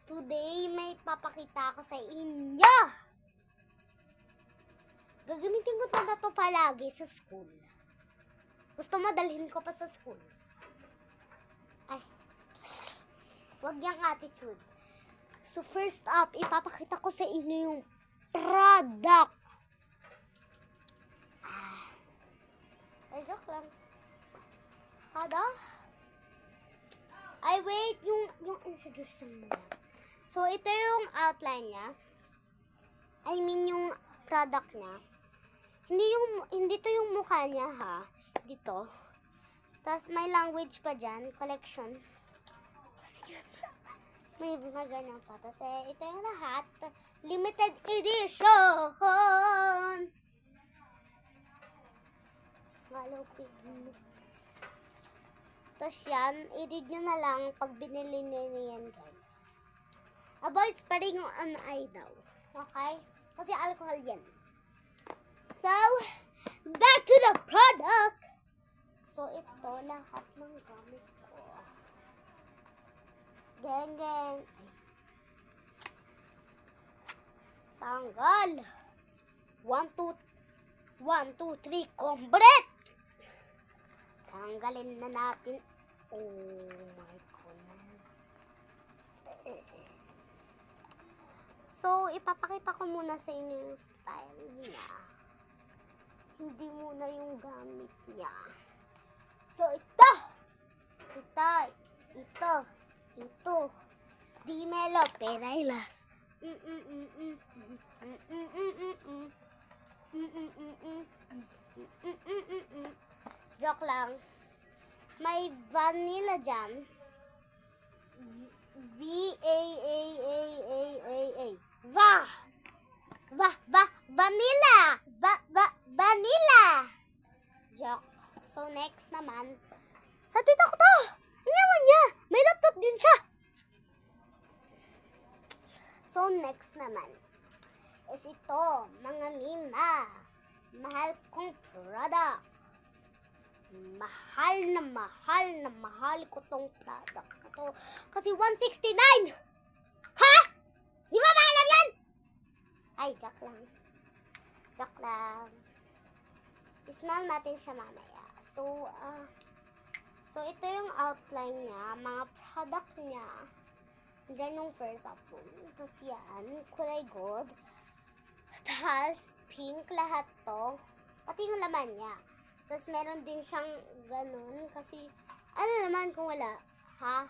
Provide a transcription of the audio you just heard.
Today, may papakita ako sa inyo. Gagamitin ko na to palagi sa school. Gusto mo dalhin ko pa sa school? Ay, wag yung attitude. So first up, ipapakita ko sa inyo yung product. Ay, joke lang. Hada? Ay, wait, yung introduction mo lang. So, ito yung outline niya. I mean, yung product niya. Hindi to yung mukha niya, ha. Dito. Tapos, may language pa dyan. Collection. May mga ganyan pa. Tapos, ito yung lahat. Limited edition! Hello, pig. Tapos yan, i-read nyo na lang pag binili nyo yan, guys. Avoid spreading on eye daw. Okay? Kasi alcohol yan. So, back to the product! So, ito, lahat ng gamit ko. Geng. Tanggal. 1, 2, 3, complete! Tanggalin na natin. Oh my goodness. So, ipapakita ko muna sa inyo yung style niya. Hindi muna yung gamit niya. So, ito. Dimelo Perailas. Joke lang. May vanilla jam. V-A-A-A-A-A-A. Vanilla. Vanilla. Joke. So, next naman. Sa tita ko to. Ano naman niya? May laptop din siya. So, next naman. Is ito. Mga Mima. Mahal kong product. Mahal ko tong product na to. Kasi 169! Ha? Di ba maalam yan? Ay, joke lang. I-smell natin siya mamaya. So, ito yung outline niya. Mga product niya. Diyan yung first apple. Tapos yan, kulay gold. Tapos, pink lahat to. Pati yung laman niya. Tapos, meron din siyang ganun. Kasi, ano naman kung wala? Ha?